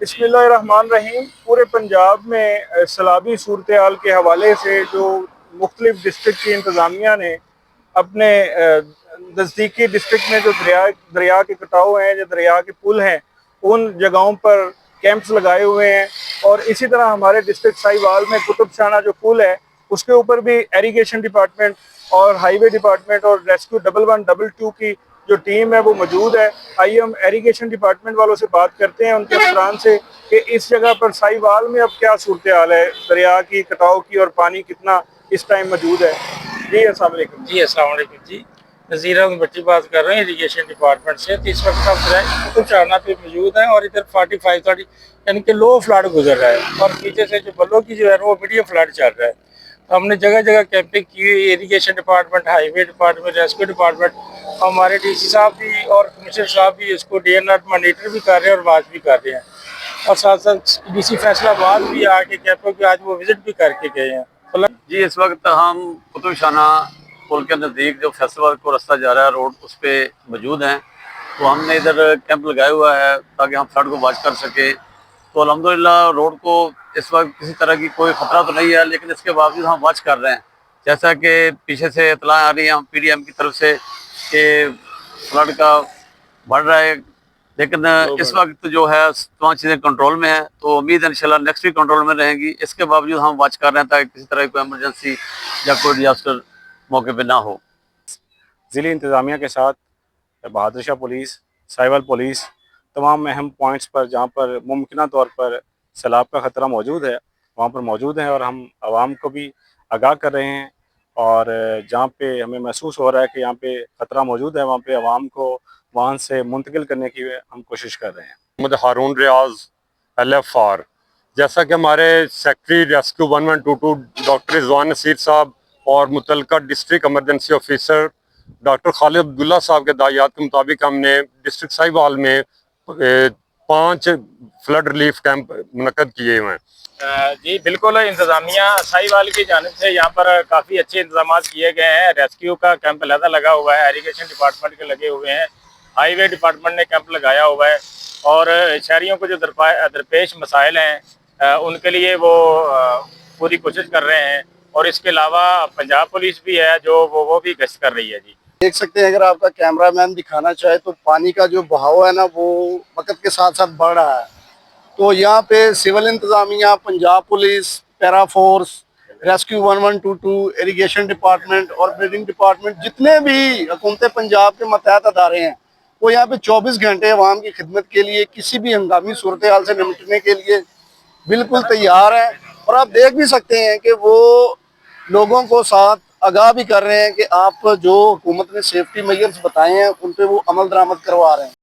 बिस्मिल्लाहिर्रहमानिर्रहीम। पूरे पंजाब में सैलाबी सूरत-ए-हाल के हवाले से जो मुख्तलिफ डिस्ट्रिक्ट की इंतज़ामिया ने अपने नज़दीकी डिस्ट्रिक्ट में जो दरिया के कटाव हैं, जो दरिया के पुल हैं, उन जगहों पर कैंप्स लगाए हुए हैं। और इसी तरह हमारे डिस्ट्रिक्ट साहिवाल में कुतुबशाना जो पुल है, उसके ऊपर भी इरिगेशन डिपार्टमेंट और हाईवे डिपार्टमेंट और रेस्क्यू 1112 की जो टीम है वो मौजूद है। आइए हम इरिगेशन डिपार्टमेंट वालों से बात करते हैं, उनके अफसरान से, कि इस जगह पर साहिवाल में अब क्या सूरत हाल है, दरिया की, कटाव की, और पानी कितना इस टाइम मौजूद है। जी अस्सलाम वालेकुम। जी अस्सलाम वालेकुम जी। नज़ीर अहमद भट्टी बात कर रहे हैं इरिगेशन डिपार्टमेंट से। तो इस वक्त हम कुतुबशाना पे मौजूद हैं और इधर 45 यानी कि लो फ्लड गुजर रहा है और पीछे से जो बल्लो की जो है वो मीडियम फ्लड चल रहा है। तो हमने जगह जगह कैंपिंग की हुई, irrigation department, highway department, rescue department, हमारे डीसी साहब भी और कमिश्नर साहब भी इसको DNR मॉनिटर भी कर रहे हैं और बात भी कर रहे हैं। और साथ साथ DC फैसलाबाद भी आके कैंपों की आज वो विजिट भी करके गए हैं। जी, इस वक्त हम कुतुबशाना पुल के नज़दीक जो फैसलाबाद को रास्ता जा रहा है रोड, उस पर मौजूद हैं। तो हमने इधर कैंप लगाया हुआ है ताकि हम फ्लड को वॉच कर सकें। तो अल्हम्दुलिल्लाह रोड को इस वक्त किसी तरह की कोई ख़तरा तो नहीं है, लेकिन इसके बावजूद हम वॉच कर रहे हैं। जैसा कि पीछे से इतला आ रही है PDM की तरफ से कि फ्लड का बढ़ रहा है, लेकिन इस वक्त जो है तमाम चीज़ें कंट्रोल में है। तो उम्मीद है इंशाल्लाह नेक्स्ट वीक कंट्रोल में रहेंगी। इसके बावजूद हम वॉच कर रहे हैं ताकि किसी तरह की कोई इमरजेंसी या कोई डिजास्टर मौके पे ना हो। ज़िली इंतज़ामिया के साथ बहादुर शाह पुलिस, साहिवाल पुलिस तमाम अहम पॉइंट्स पर, जहाँ पर मुमकिन तौर पर सैलाब का ख़तरा मौजूद है, वहाँ पर मौजूद हैं। और हम आवाम को भी आगाह कर रहे हैं, और जहाँ पे हमें महसूस हो रहा है कि यहाँ पे ख़तरा मौजूद है, वहाँ पे आवाम को वहाँ से मुंतकिल करने की हम कोशिश कर रहे हैं। मोहम्मद हारून रियाज LFR। जैसा कि हमारे secretary rescue 1122 doctor Rizwan Naseer साहब और मुतल्लिका district emergency officer doctor Khalid Abdullah साहब के दायात के मुताबिक हमने डिस्ट्रिक्ट साहिवाल में 5 फ्लड रिलीफ कैंप मुनक्कद किए हुए हैं। जी बिल्कुल, इंतज़ामिया साहिवाल की जानिब से यहाँ पर काफ़ी अच्छे इंतजाम किए गए हैं। रेस्क्यू का कैंप अलहदा लगा हुआ है, इरिगेशन डिपार्टमेंट के लगे हुए हैं, हाईवे डिपार्टमेंट ने कैंप लगाया हुआ है। और शहरियों को जो दरपेश मसाइल हैं उनके लिए वो पूरी कोशिश कर रहे हैं। और इसके अलावा पंजाब पुलिस भी है जो वो भी गश्त कर रही है। जी देख सकते हैं, अगर आपका कैमरामैन दिखाना चाहे तो पानी का जो बहाव है ना वो वक्त के साथ साथ बढ़ रहा है। तो यहाँ पे सिविल इंतज़ामिया, Punjab police, para force, rescue 1122, irrigation department और ब्रीडिंग डिपार्टमेंट, जितने भी हुकूमत पंजाब के मतहत अदारे हैं, वो यहाँ पे 24 घंटे अवाम की खिदमत के लिए, किसी भी हंगामी सूरत हाल से निपटने के लिए बिल्कुल तैयार हैं। और आप देख भी सकते हैं कि वो लोगों को साथ आगाह भी कर रहे हैं कि आप जो हुकूमत ने सेफ्टी मेजर्स बताए हैं उन पे वो अमल दरामद करवा रहे हैं।